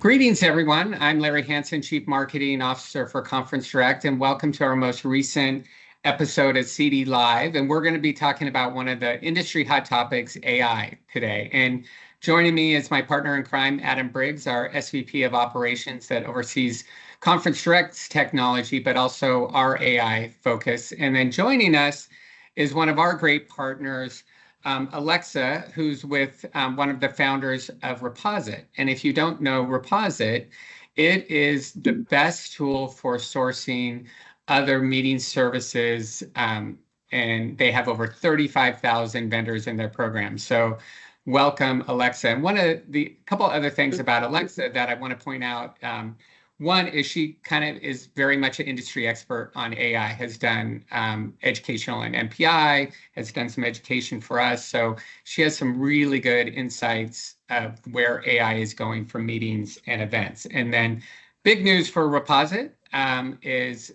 Greetings, everyone. I'm Larry Hansen, Chief Marketing Officer for Conference Direct, and welcome to our most recent episode of CD Live. And we're going to be talking about one of the industry hot topics, AI, today. And joining me is my partner in crime, Adam Briggs, our SVP of Operations that oversees Conference Direct's technology, but also our AI focus. And then joining us is one of our great partners, Alexa, who's with one of the founders of Reposite. And if you don't know Reposite, it is the best tool for sourcing other meeting services, and they have over 35,000 vendors in their program. So welcome, Alexa. And one of the couple other things about Alexa that I want to point out, one is she kind of is very much an industry expert on AI, has done educational and MPI, has done some education for us. So she has some really good insights of where AI is going for meetings and events. And then big news for Reposite is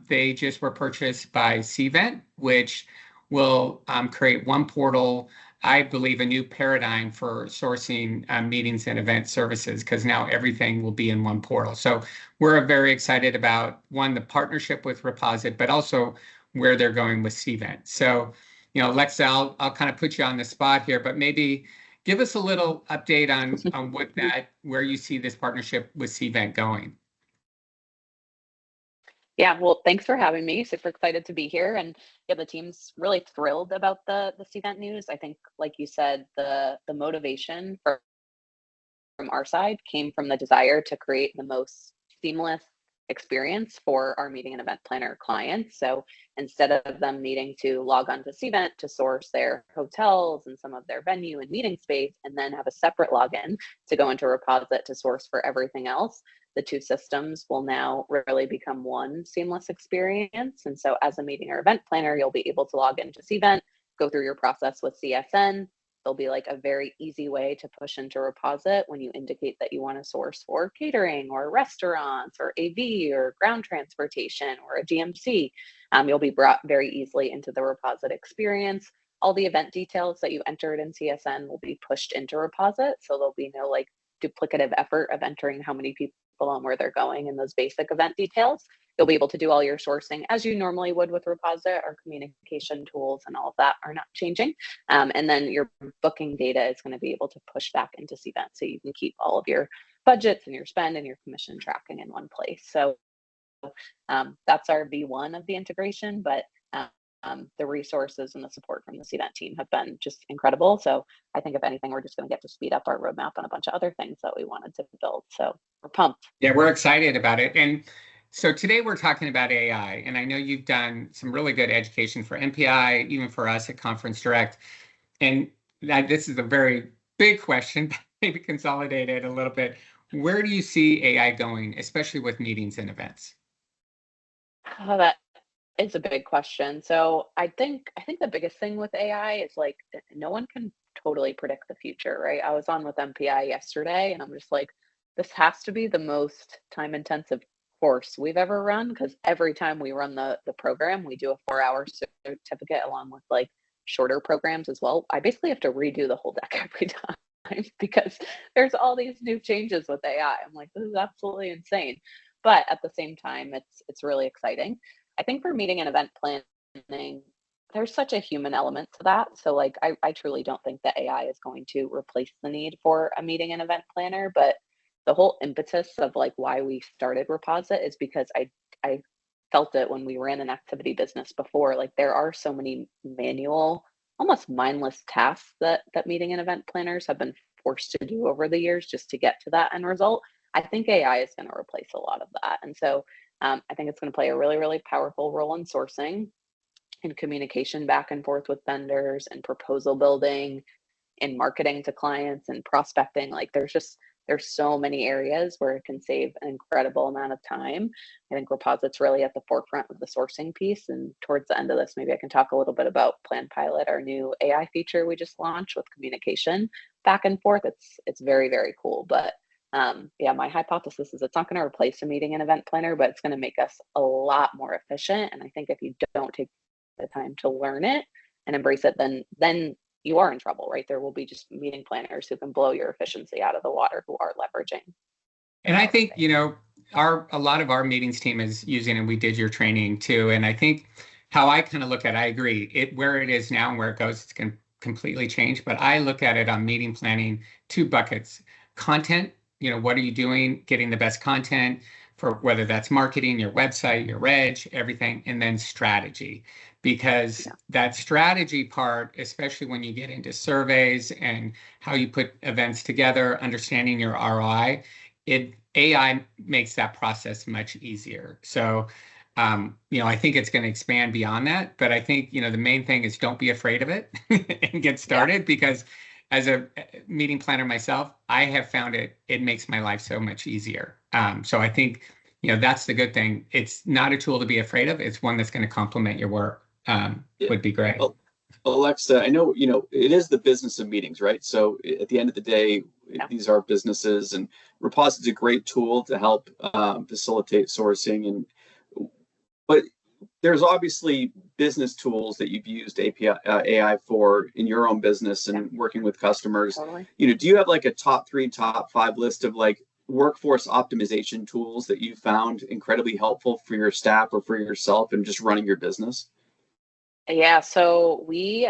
they just were purchased by Cvent, which will create one portal, I believe, a new paradigm for sourcing meetings and event services, because now everything will be in one portal. So we're very excited about, one, the partnership with Reposite, but also where they're going with Cvent. So, Alexa, I'll kind of put you on the spot here, but maybe give us a little update on where you see this partnership with Cvent going. Yeah, well, thanks for having me. Super excited to be here. And yeah, the team's really thrilled about the Cvent news. I think, like you said, the motivation from our side came from the desire to create the most seamless experience for our meeting and event planner clients. So instead of them needing to log on to Cvent to source their hotels and some of their venue and meeting space, and then have a separate login to go into Reposite to source for everything else, the two systems will now really become one seamless experience. And so as a meeting or event planner, you'll be able to log into Cvent, go through your process with CSN. There'll be like a very easy way to push into Reposite when you indicate that you want to source for catering or restaurants or AV or ground transportation or a DMC. You'll be brought very easily into the Reposite experience. All the event details that you entered in CSN will be pushed into Reposite. So there'll be no like duplicative effort of entering how many people and where they're going in those basic event details. You'll be able to do all your sourcing as you normally would with Reposite. Our communication tools and all of that are not changing. And then your booking data is going to be able to push back into Cvent, so you can keep all of your budgets and your spend and your commission tracking in one place. So that's our V1 of the integration, but the resources and the support from the Cvent team have been just incredible. So I think if anything, we're just going to get to speed up our roadmap on a bunch of other things that we wanted to build. So we're pumped. Yeah, we're excited about it. And so today we're talking about AI, and I know you've done some really good education for MPI, even for us at Conference Direct. And this is a very big question, but maybe consolidate it a little bit. Where do you see AI going, especially with meetings and events? Oh, that is a big question. So I think the biggest thing with AI is like no one can totally predict the future, right? I was on with MPI yesterday, and I'm just like, this has to be the most time intensive course we've ever run, because every time we run the program, we do a 4-hour certificate along with like shorter programs as well. I basically have to redo the whole deck every time because there's all these new changes with AI. I'm like, this is absolutely insane. But at the same time, it's really exciting. I think for meeting and event planning, there's such a human element to that. So like, I truly don't think that AI is going to replace the need for a meeting and event planner, but the whole impetus of like why we started Reposite is because I felt it when we ran an activity business before. Like there are so many manual, almost mindless tasks that meeting and event planners have been forced to do over the years just to get to that end result. I think AI is going to replace a lot of that. And so I think it's going to play a really, really powerful role in sourcing and communication back and forth with vendors and proposal building and marketing to clients and prospecting. Like there's so many areas where it can save an incredible amount of time. I think Reposite's really at the forefront of the sourcing piece. And towards the end of this, maybe I can talk a little bit about Plan Pilot, our new AI feature we just launched with communication back and forth. It's very, very cool. But yeah, my hypothesis is it's not going to replace a meeting and event planner, but it's going to make us a lot more efficient. And I think if you don't take the time to learn it and embrace it, then you are in trouble, right? There will be just meeting planners who can blow your efficiency out of the water who are leveraging. And I think, a lot of our meetings team is using, and we did your training too. And I think how I kind of look at it, I agree, where it is now and where it goes, it's going to completely change. But I look at it on meeting planning, two buckets: content, what are you doing, getting the best content for whether that's marketing, your website, your reg, everything, and then strategy. Because that strategy part, especially when you get into surveys and how you put events together, understanding your ROI, AI makes that process much easier. So, I think it's going to expand beyond that. But I think, the main thing is don't be afraid of it and get started, because as a meeting planner myself, I have found it makes my life so much easier. So I think, that's the good thing. It's not a tool to be afraid of. It's one that's going to complement your work. Would be great. Well, Alexa, I know, it is the business of meetings, right? So at the end of the day, these are businesses, and Reposite is a great tool to help facilitate sourcing. But there's obviously business tools that you've used AI for in your own business and working with customers. Totally. Do you have like a top 3, top 5 list of like workforce optimization tools that you found incredibly helpful for your staff or for yourself and just running your business? Yeah, so we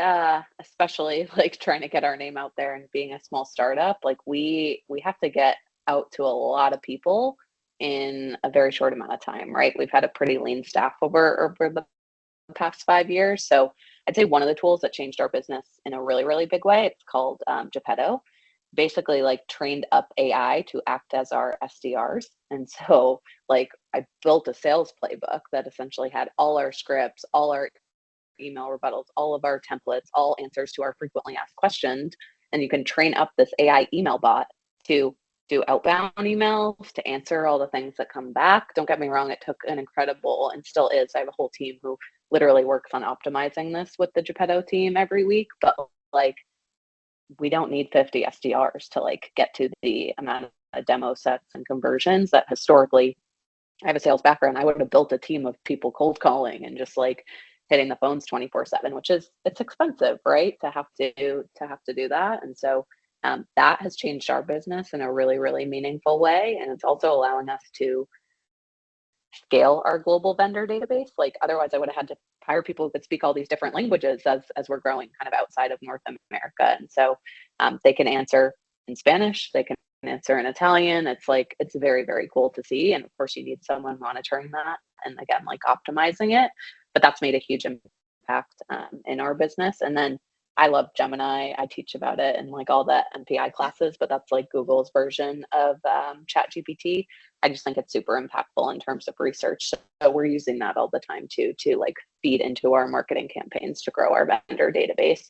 especially like trying to get our name out there and being a small startup, like we have to get out to a lot of people in a very short amount of time, right? We've had a pretty lean staff over the past 5 years. So I'd say one of the tools that changed our business in a really, really big way, it's called Geppetto. Basically like trained up AI to act as our SDRs. And so like I built a sales playbook that essentially had all our scripts, all our email rebuttals, all of our templates, all answers to our frequently asked questions. And you can train up this AI email bot to do outbound emails, to answer all the things that come back. Don't get me wrong, it took an incredible, and still is, I have a whole team who literally works on optimizing this with the Geppetto team every week. But like, we don't need 50 SDRs to like get to the amount of demo sets and conversions that historically, I have a sales background, I would have built a team of people cold calling and just like hitting the phones 24/7, which is, it's expensive, right? To have to do that. And so that has changed our business in a really, really meaningful way. And it's also allowing us to scale our global vendor database. Like otherwise I would have had to hire people who could speak all these different languages as we're growing kind of outside of North America. And so they can answer in Spanish, they can answer in Italian. It's like, it's very, very cool to see. And of course you need someone monitoring that and again, like optimizing it, but that's made a huge impact in our business. And then I love Gemini. I teach about it in like all the MPI classes, but that's like Google's version of ChatGPT. I just think it's super impactful in terms of research. So we're using that all the time too, to like feed into our marketing campaigns to grow our vendor database.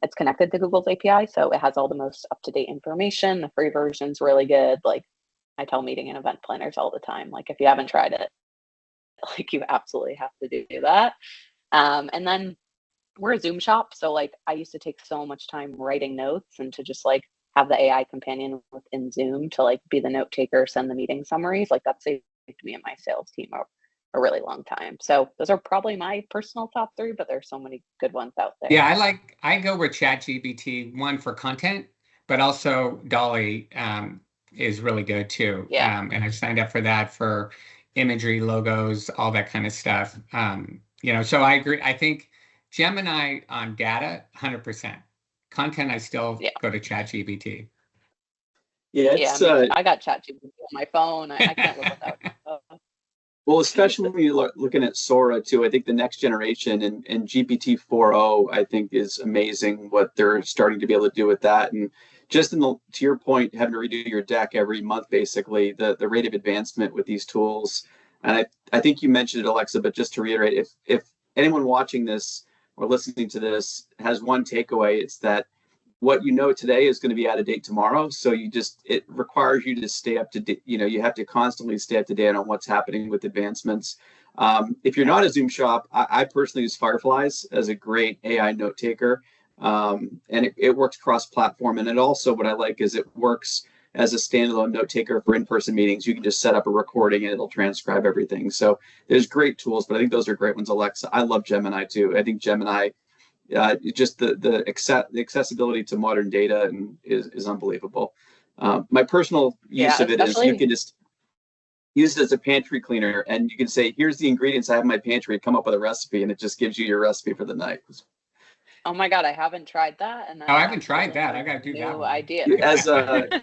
It's connected to Google's API, so it has all the most up-to-date information. The free version's really good. Like I tell meeting and event planners all the time, like if you haven't tried it, like you absolutely have to do that. And then we're a Zoom shop. So like I used to take so much time writing notes, and to just like have the AI companion within Zoom to like be the note taker, send the meeting summaries, like that saved me and my sales team a really long time. So those are probably my personal top 3, but there's so many good ones out there. Yeah, I go with ChatGPT, one for content, but also Dolly is really good too. Yeah. And I've signed up for that for imagery, logos, all that kind of stuff. So I agree. I think Gemini on data, 100%. Content, I still go to ChatGPT. Yeah, I got ChatGPT on my phone. I can't live without it. Well, especially when you're looking at Sora too, I think the next generation and GPT 4.0, I think is amazing what they're starting to be able to do with that. And just to your point, having to redo your deck every month, basically, the rate of advancement with these tools. And I think you mentioned it, Alexa, but just to reiterate, if anyone watching this or listening to this has one takeaway, it's that what you know today is going to be out of date tomorrow. So it requires you to stay up to date. You have to constantly stay up to date on what's happening with advancements. If you're not a Zoom shop, I personally use Fireflies as a great AI note taker. And it works cross-platform. And it also, what I like is it works as a standalone note taker for in-person meetings. You can just set up a recording and it'll transcribe everything. So there's great tools, but I think those are great ones. Alexa, I love Gemini too. I think Gemini, just the accessibility to modern data is unbelievable. My personal use Yeah, of it is you especially. can just use it as a pantry cleaner, and you can say, here's the ingredients I have in my pantry, come up with a recipe, and it just gives you your recipe for the night. Oh my God, I haven't tried that, and Oh, that I haven't tried actually that. I is got to a do that new one. idea.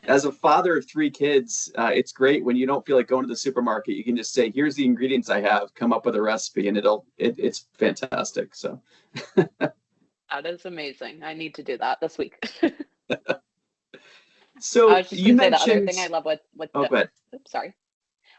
As a father of 3 kids, it's great when you don't feel like going to the supermarket. You can just say, here's the ingredients I have, come up with a recipe, and it's fantastic. So That is amazing. I need to do that this week. I so was just you going to say the other thing I mentioned, love with oh, go ahead. oops, sorry.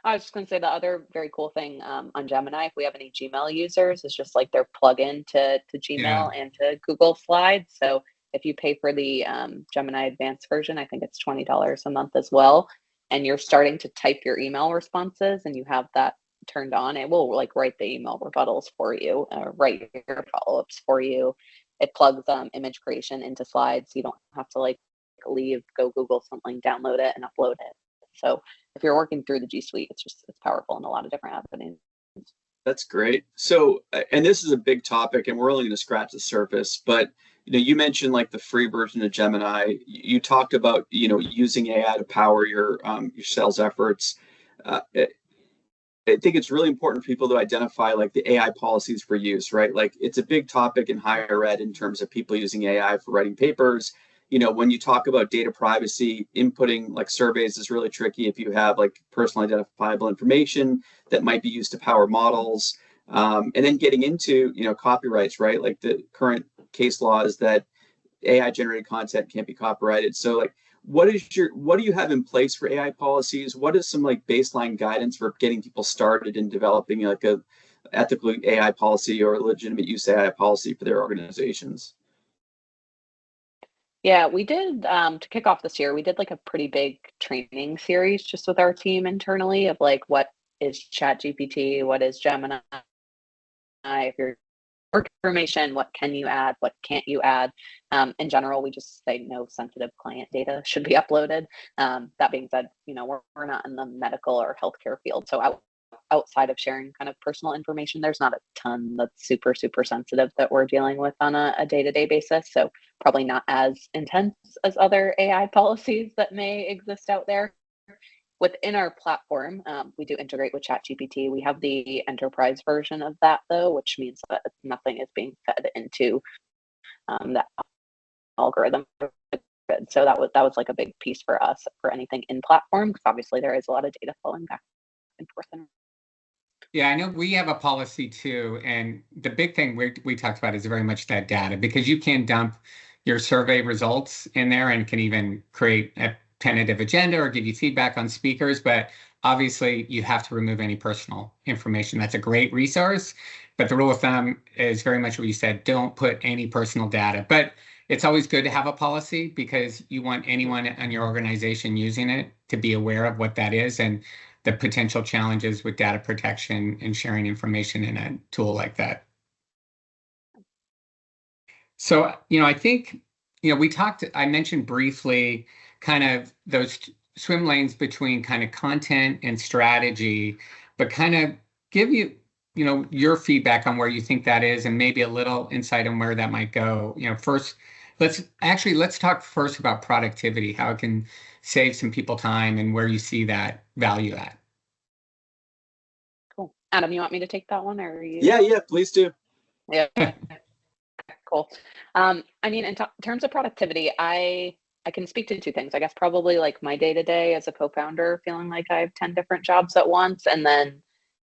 I was just going to say the other very cool thing on Gemini, if we have any Gmail users, is just like their plugin to Yeah. Gmail and to Google Slides. So if you pay for the Gemini Advanced version, I think it's $20 a month as well, and you're starting to type your email responses and you have that turned on, it will like write the email rebuttals for you, write your follow-ups for you. It plugs image creation into Slides, so you don't have to like leave, go Google something, download it, and upload it. So if you're working through the G Suite, it's powerful in a lot of different avenues. That's great. So, and this is a big topic, and we're only going to scratch the surface. But you mentioned like the free version of Gemini. You talked about using AI to power your sales efforts. I think it's really important for people to identify like the AI policies for use, right? Like it's a big topic in higher ed in terms of people using AI for writing papers. When you talk about data privacy, inputting like surveys is really tricky if you have like personal identifiable information that might be used to power models. And then getting into, copyrights, right? Like the current case law is that AI generated content can't be copyrighted. So like what do you have in place for AI policies? What is some like baseline guidance for getting people started in developing like a ethical AI policy or legitimate use AI policy for their organizations? Yeah, we did to kick off this year, we did like a pretty big training series just with our team internally of like what is Chat GPT, what is Gemini, if you're work information, what can you add, what can't you add. In general, we just say no sensitive client data should be uploaded. That being said, we're not in the medical or healthcare field, so outside of sharing kind of personal information, there's not a ton that's super super sensitive that we're dealing with on a day-to-day basis, so probably not as intense as other AI policies that may exist out there. Within our platform, we do integrate with ChatGPT. We have the enterprise version of that, though, which means that nothing is being fed into that algorithm. So that was like a big piece for us for anything in platform, because obviously there is a lot of data flowing back and forth. Yeah, I know we have a policy too. And the big thing we talked about is very much that data, because you can dump your survey results in there and can even create a tentative agenda or give you feedback on speakers. But obviously, you have to remove any personal information. That's a great resource. But the rule of thumb is very much what you said, don't put any personal data. But it's always good to have a policy because you want anyone in your organization using it to be aware of what that is and the potential challenges with data protection and sharing information in a tool like that. So, I think, I mentioned briefly kind of those swim lanes between kind of content and strategy, but kind of give you, your feedback on where you think that is and maybe a little insight on where that might go. First, let's talk first about productivity, how it can save some people time and where you see that value at. Cool. Adam, you want me to take that one, or are you? Yeah, please do. Yeah. Cool. I mean, in terms of productivity, I can speak to two things. I guess probably like my day to day as a co-founder, feeling like I have 10 different jobs at once, and then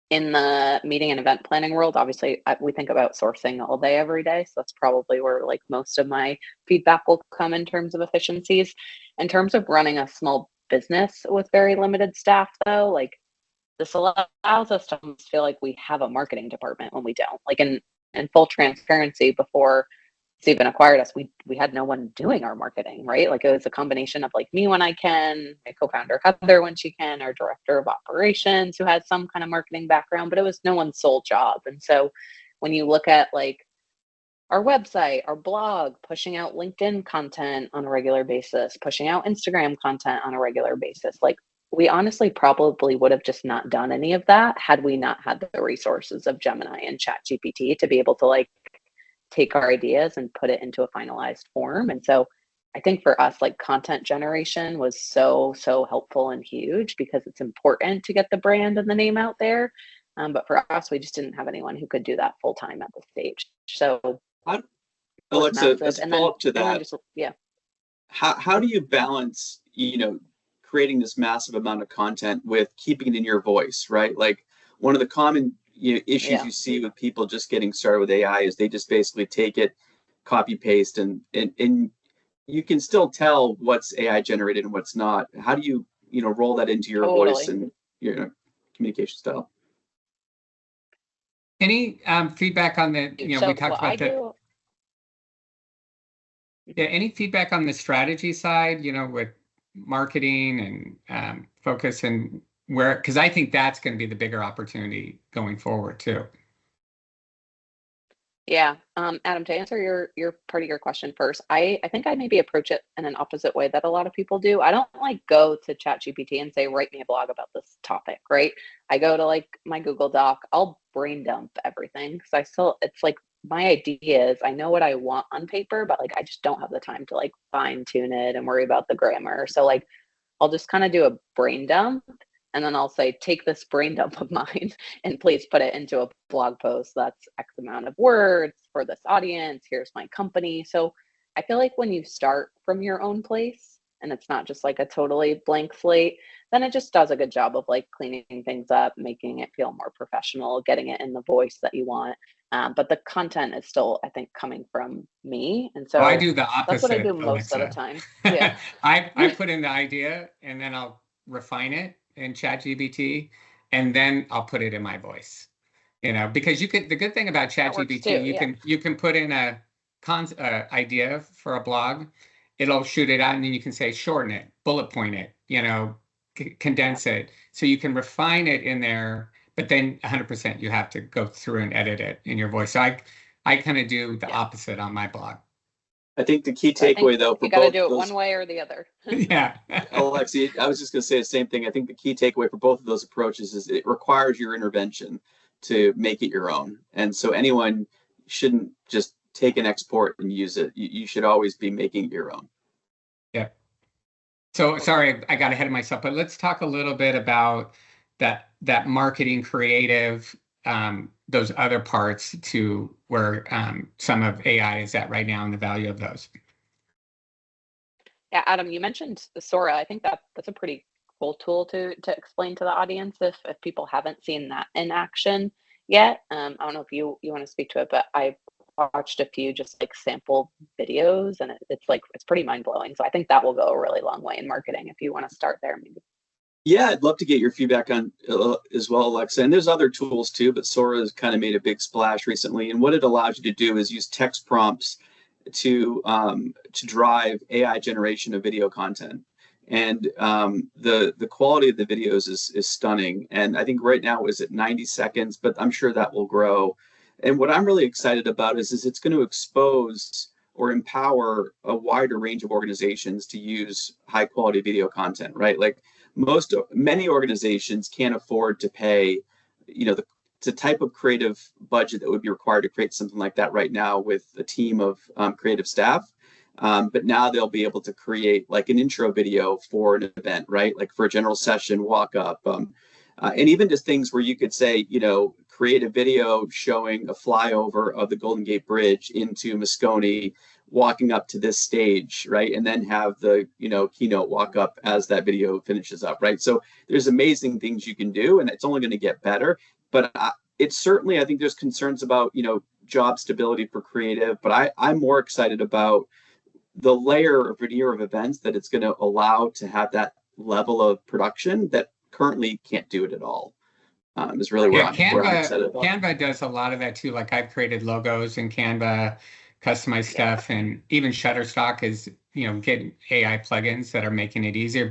in the meeting and event planning world, obviously we think about sourcing all day, every day. So that's probably where like most of my feedback will come in terms of efficiencies. In terms of running a small business with very limited staff, though, like this allows us to almost feel like we have a marketing department when we don't. Like in full transparency, before Steven acquired us, we had no one doing our marketing, right? Like it was a combination of like me when I can, my co-founder Heather when she can, our director of operations who has some kind of marketing background, but it was no one's sole job. And so when you look at like our website, our blog, pushing out LinkedIn content on a regular basis, pushing out Instagram content on a regular basis, like we honestly probably would have just not done any of that had we not had the resources of Gemini and ChatGPT to be able to like take our ideas and put it into a finalized form. And so I think for us, like content generation was so, so helpful and huge because it's important to get the brand and the name out there. But for us, we just didn't have anyone who could do that full time at the stage. So it was Alexa, massive. as a follow-up to And then that, just, yeah. how do you balance, creating this massive amount of content with keeping it in your voice, right? Like one of the common issues you see with people just getting started with AI is they just basically take it, copy paste, and you can still tell what's AI generated and what's not. How do you, roll that into your voice and your communication style? Any feedback on the, So we talked about that. Yeah, any feedback on the strategy side, with marketing and focus and where, because I think that's going to be the bigger opportunity going forward too. Yeah, Adam, to answer your part of your question first, I think I maybe approach it in an opposite way that a lot of people do. I don't like go to ChatGPT and say, write me a blog about this topic, right? I go to like my Google Doc, I'll brain dump everything because it's like my ideas, I know what I want on paper, but like I just don't have the time to like fine tune it and worry about the grammar. So like I'll just kind of do a brain dump and then I'll say, take this brain dump of mine and please put it into a blog post that's X amount of words for this audience. Here's my company. So I feel like when you start from your own place and it's not just like a totally blank slate, then it just does a good job of like cleaning things up, making it feel more professional, getting it in the voice that you want. But the content is still, I think, coming from me. And so I do the opposite. That's what I do most of the time. Yeah. I put in the idea and then I'll refine it in ChatGPT and then I'll put it in my voice. Because the good thing about ChatGPT, you can put in a idea for a blog, it'll shoot it out and then you can say shorten it, bullet point it, condense it. So you can refine it in there, but then 100% you have to go through and edit it in your voice. So I kind of do the opposite on my blog. I think the key takeaway, though, for you got to do it those, one way or the other. Yeah. Alexi, I was just going to say the same thing. I think the key takeaway for both of those approaches is it requires your intervention to make it your own. And so anyone shouldn't just take an export and use it. You should always be making it your own. Yeah. So sorry, I got ahead of myself, but let's talk a little bit about that marketing creative, those other parts to where some of AI is at right now and the value of those. Yeah, Adam, you mentioned Sora. I think that's a pretty cool tool to explain to the audience if people haven't seen that in action yet. I don't know if you want to speak to it, but I watched a few just like sample videos and it's pretty mind-blowing. So I think that will go a really long way in marketing if you want to start there maybe. Yeah, I'd love to get your feedback on as well, Alexa. And there's other tools too, but Sora has kind of made a big splash recently. And what it allows you to do is use text prompts to drive AI generation of video content. And the quality of the videos is stunning. And I think right now is at 90 seconds, but I'm sure that will grow. And what I'm really excited about is it's going to expose or empower a wider range of organizations to use high quality video content, right? Like many organizations can't afford to pay, the type of creative budget that would be required to create something like that right now with a team of creative staff. But now they'll be able to create like an intro video for an event, right? Like for a general session, walk up, and even just things where you could say, create a video showing a flyover of the Golden Gate Bridge into Moscone, walking up to this stage, right? And then have the, keynote walk up as that video finishes up, right? So there's amazing things you can do, and it's only going to get better. But it's certainly, I think there's concerns about, job stability for creative, but I'm more excited about the layer or veneer of events that it's going to allow to have that level of production that currently can't do it at all. Is really where I'm excited about. Canva does a lot of that too. Like I've created logos in Canva, customized stuff, and even Shutterstock is, getting AI plugins that are making it easier.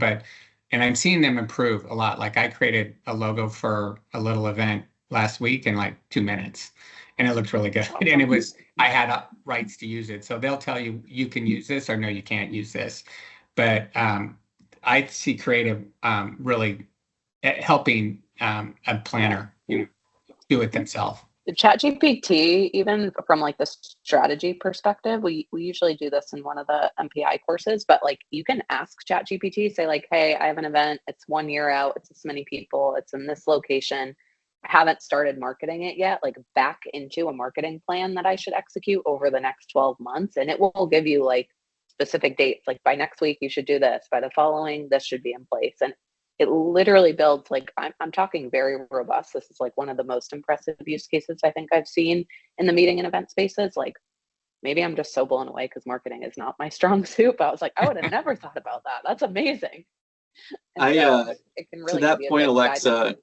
And I'm seeing them improve a lot. Like I created a logo for a little event last week in like 2 minutes, and it looked really good. And I had rights to use it. So they'll tell you, you can use this or no, you can't use this. But I see creative really helping a planner, do it themselves. The ChatGPT, even from like the strategy perspective, we usually do this in one of the MPI courses, but like you can ask ChatGPT, say like, hey, I have an event, it's 1 year out, it's this many people, it's in this location. I haven't started marketing it yet, like back into a marketing plan that I should execute over the next 12 months. And it will give you like specific dates, like by next week, you should do this, by the following, this should be in place. And it literally builds like, I'm talking very robust. This is like one of the most impressive use cases I think I've seen in the meeting and event spaces. Like maybe I'm just so blown away because marketing is not my strong suit, but I was like, I would have never thought about that. That's amazing. And so it can really to that point, Alexa,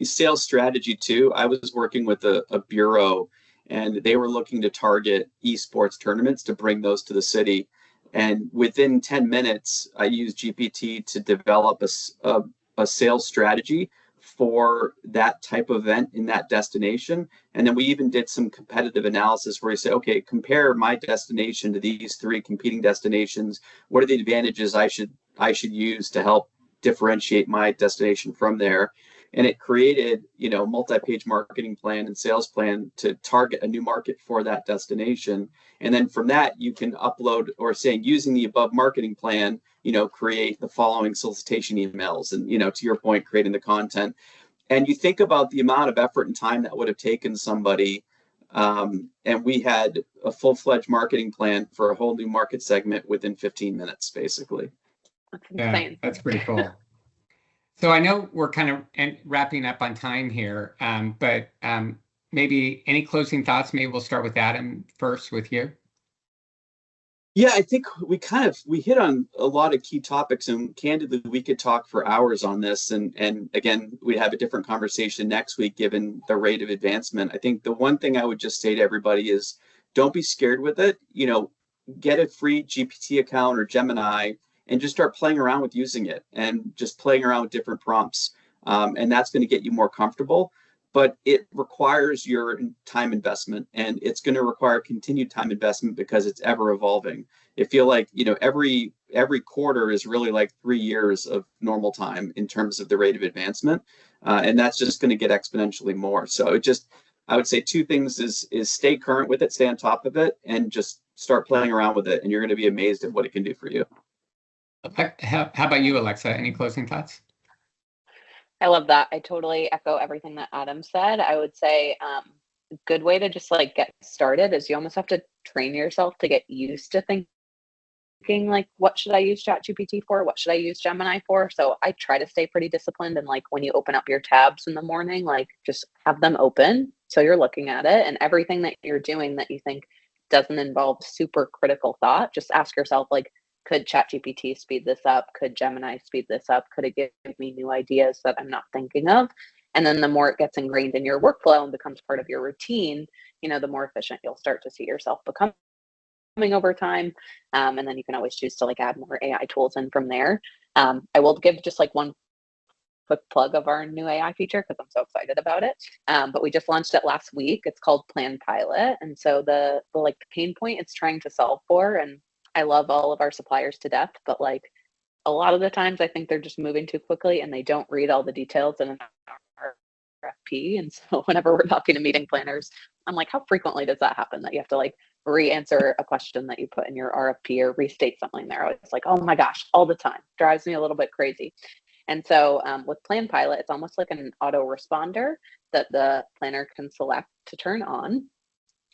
sales strategy too. I was working with a bureau and they were looking to target esports tournaments to bring those to the city. And within 10 minutes, I used GPT to develop a sales strategy for that type of event in that destination. And then we even did some competitive analysis where we say, okay, compare my destination to these 3 competing destinations. What are the advantages I should use to help differentiate my destination from there? And it created, multi-page marketing plan and sales plan to target a new market for that destination. And then from that, you can upload or say, using the above marketing plan, create the following solicitation emails and, to your point, creating the content. And you think about the amount of effort and time that would have taken somebody. And we had a full-fledged marketing plan for a whole new market segment within 15 minutes, basically. That's insane. Yeah, that's pretty cool. So I know we're kind of wrapping up on time here, but maybe any closing thoughts? Maybe we'll start with Adam first with you. Yeah, I think we hit on a lot of key topics, and candidly, we could talk for hours on this. And again, we'd have a different conversation next week, given the rate of advancement. I think the one thing I would just say to everybody is don't be scared with it. Get a free GPT account or Gemini and just start playing around with using it and just playing around with different prompts. And that's going to get you more comfortable, but it requires your time investment, and it's going to require continued time investment because it's ever evolving. I feel like, every quarter is really like 3 years of normal time in terms of the rate of advancement. And that's just going to get exponentially more. So I would say 2 things is stay current with it, stay on top of it, and just start playing around with it. And you're going to be amazed at what it can do for you. How about you, Alexa? Any closing thoughts? I love that. I totally echo everything that Adam said. I would say a good way to just like get started is you almost have to train yourself to get used to thinking like, what should I use ChatGPT for? What should I use Gemini for? So I try to stay pretty disciplined. And like when you open up your tabs in the morning, like just have them open so you're looking at it, and everything that you're doing that you think doesn't involve super critical thought, just ask yourself like, could ChatGPT speed this up? Could Gemini speed this up? Could it give me new ideas that I'm not thinking of? And then the more it gets ingrained in your workflow and becomes part of your routine, the more efficient you'll start to see yourself becoming over time. And then you can always choose to like add more AI tools in from there. I will give just like one quick plug of our new AI feature because I'm so excited about it. But we just launched it last week. It's called Plan Pilot. And so the pain point it's trying to solve for, and I love all of our suppliers to death, but like a lot of the times I think they're just moving too quickly and they don't read all the details in an RFP. And so whenever we're talking to meeting planners, I'm like, how frequently does that happen that you have to like re-answer a question that you put in your RFP or restate something there? It's like, oh my gosh, all the time. Drives me a little bit crazy. And so with Plan Pilot, it's almost like an autoresponder that the planner can select to turn on.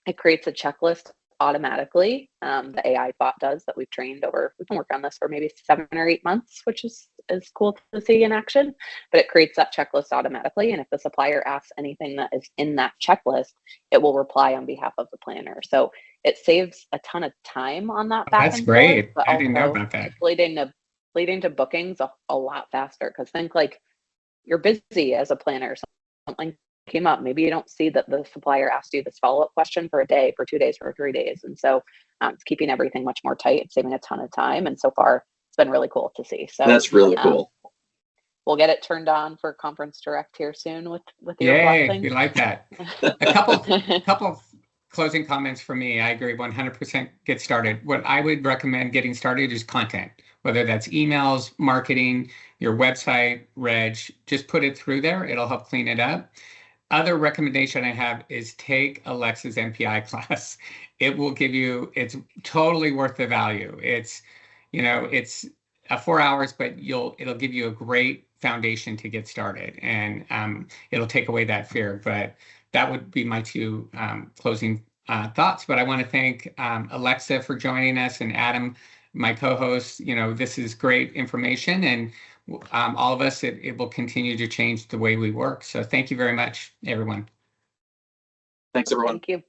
It creates a checklist automatically. The AI bot does that we've been working on this for maybe 7 or 8 months, which is cool to see in action, but it creates that checklist automatically. And if the supplier asks anything that is in that checklist, it will reply on behalf of the planner. So it saves a ton of time on that back. That's great. I didn't know about that. Leading to bookings a lot faster. Cause think like you're busy as a planner, something came up, maybe you don't see that the supplier asked you this follow-up question for a day, for 2 days, for 3 days. And so it's keeping everything much more tight and saving a ton of time. And so far it's been really cool to see. So that's really cool. We'll get it turned on for Conference Direct here soon with your Yay, blessing. We like that. A couple of closing comments for me. I agree 100% get started. What I would recommend getting started is content, whether that's emails, marketing, your website, reg, just put it through there. It'll help clean it up. other recommendation I have is take Alexa's MPI class. It will give you, it's totally worth the value. It's, it's 4 hours, but it'll give you a great foundation to get started, and it'll take away that fear. But that would be my two closing thoughts. But I want to thank Alexa for joining us, and Adam, my co-host. This is great information, and all of us, it will continue to change the way we work. So thank you very much, everyone. Thanks, everyone. Thank you.